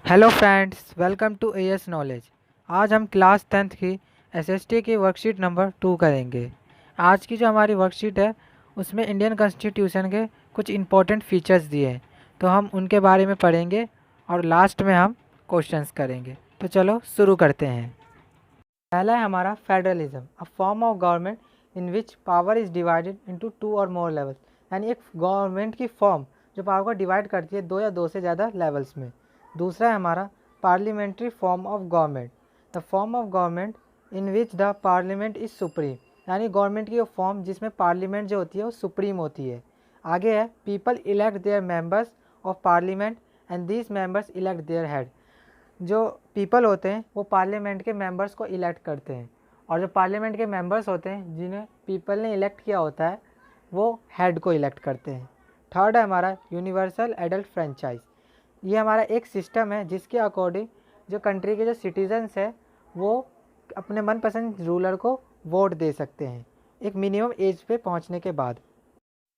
Hello friends, welcome to AS knowledge. आज हम class 10th की एसएसटी की वर्कशीट नंबर 2 करेंगे। आज की जो हमारी वर्कशीट है उसमें इंडियन कॉन्स्टिट्यूशन के कुछ इंपॉर्टेंट फीचर्स दिए हैं, तो हम उनके बारे में पढ़ेंगे और लास्ट में हम क्वेश्चंस करेंगे। तो चलो शुरू करते हैं। पहला है हमारा federalism, a form of government in which power is divided into 2 और मोर लेवल्स। यानी एक गवर्नमेंट की फॉर्म जो पावर को डिवाइड करती है 2 या 2 से ज़्यादा लेवल्स में। दूसरा है हमारा parliamentary form of government, the form of government in which the parliament is supreme. यानी गवर्नमेंट की वो फॉर्म जिसमें पार्लियामेंट जो होती है वो सुप्रीम होती है। आगे है people elect their members of parliament and these members elect their head. जो पीपल होते हैं वो पार्लियामेंट के मेंबर्स को इलेक्ट करते हैं, और जो पार्लियामेंट के मेंबर्स होते हैं जिन्हें पीपल ने इलेक्ट किया होता है वो हेड को इलेक्ट करते हैं। थर्ड है हमारा यूनिवर्सल एडल्ट फ्रेंचाइज। ये हमारा एक सिस्टम है जिसके अकॉर्डिंग जो कंट्री के जो सिटीजन्स हैं वो अपने मनपसंद रूलर को वोट दे सकते हैं एक मिनिमम एज पे पहुंचने के बाद।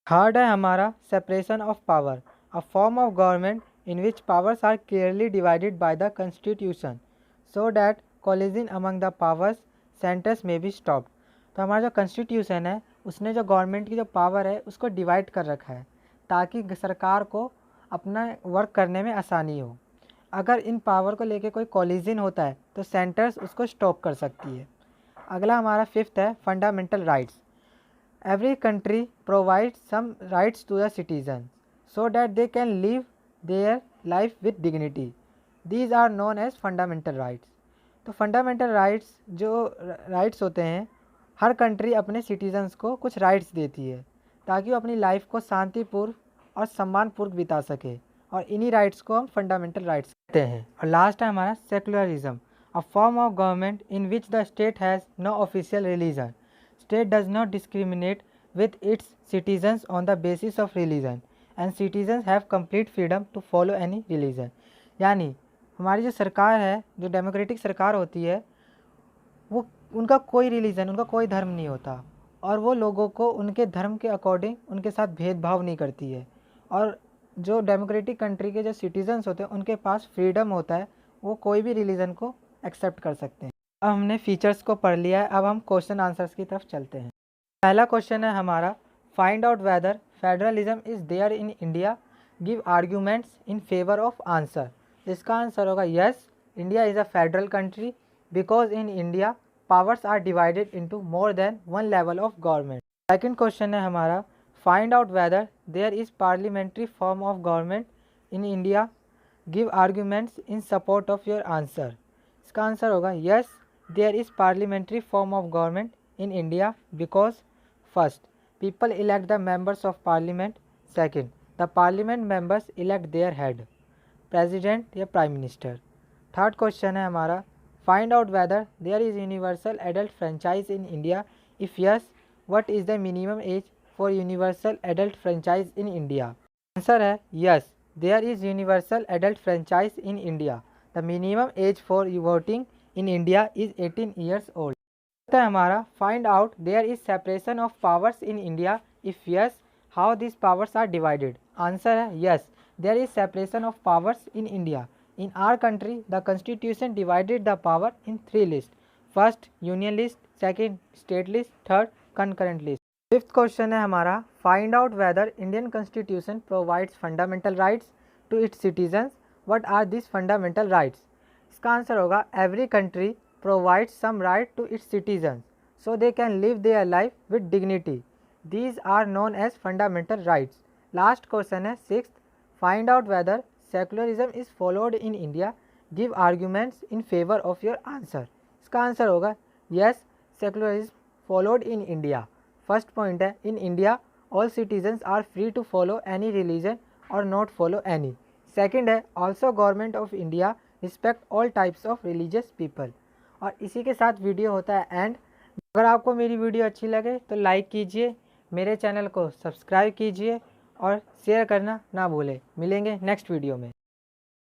थर्ड है हमारा separation of power, a form of government in which powers are clearly divided by the constitution so that collision among the powers centers may be stopped। तो हमारा जो कॉन्स्टिट्यूशन है उसने जो गवर्नमेंट की जो पावर है उसको डिवाइड कर रखा है ताकि सरकार को अपना वर्क करने में आसानी हो। अगर इन पावर को लेके कोई कॉलिजन होता है तो सेंटर्स उसको स्टॉप कर सकती है। अगला हमारा फिफ्थ है fundamental rights. Every country provides some rights to the citizen so that they can live their life with dignity. These are known as fundamental rights। तो फंडामेंटल राइट्स जो राइट्स होते हैं हर कंट्री अपने सिटीजन्स को कुछ rights देती है ताकि वो अपनी लाइफ को शांतिपूर्व और सम्मानपूर्वक बिता सके, और इन्हीं राइट्स को हम फंडामेंटल राइट्स कहते हैं। और लास्ट है हमारा secularism, a form of government in which the state has no official religion. State does not discriminate with its citizens on the basis of religion and citizens have complete freedom to follow any religion. यानी हमारी जो सरकार है, जो democratic सरकार होती है, वो उनका कोई रिलीजन, उनका कोई धर्म नहीं होता, और वो लोगों को उनके धर्म के अकॉर्डिंग उनके साथ भेदभाव नहीं करती है। और जो डेमोक्रेटिक कंट्री के जो सिटीजन्स होते हैं उनके पास फ्रीडम होता है, वो कोई भी रिलीजन को एक्सेप्ट कर सकते हैं। अब हमने फीचर्स को पढ़ लिया है, अब हम क्वेश्चन आंसर्स की तरफ चलते हैं। पहला क्वेश्चन है हमारा find out whether federalism is there in India, give arguments in favour of answer. इसका आंसर होगा yes, India is a federal country because in India powers are divided into more than one level of government. Second question है हमारा find out whether there is parliamentary form of government in India, give arguments in support of your answer. इसका answer होगा yes, there is parliamentary form of government in India because first, people elect the members of parliament. Second, the parliament members elect their head, president या prime minister। Third question है हमारा find out whether there is universal adult franchise in India, if yes, what is the minimum age for universal adult franchise in India। Answer है yes, there is universal adult franchise in India, the minimum age for voting in India is 18 years old। है हमारा find out there is separation of powers in India, if yes how this powers are divided. Answer है yes, there is separation of powers in India. In our country the constitution divided the power in 3 list, first union list, second state list, third concurrent list. Fifth question है हमारा find out whether Indian constitution provides fundamental rights to its citizens, what are this fundamental rights. इसका answer होगा every country provides some right to its citizens so they can live their life with dignity. These are known as fundamental rights। Last question है sixth, find out whether secularism is followed in India, give arguments in favor of your answer। इसका answer होगा yes, secularism followed in India। First point है in India all citizens are free to follow any religion or not follow any। Second है also government of India respect all types of religious people। और इसी के साथ video होता है and. अगर आपको मेरी वीडियो अच्छी लगे तो लाइक कीजिए, मेरे चैनल को सब्सक्राइब कीजिए और शेयर करना ना भूलें। मिलेंगे नेक्स्ट वीडियो में।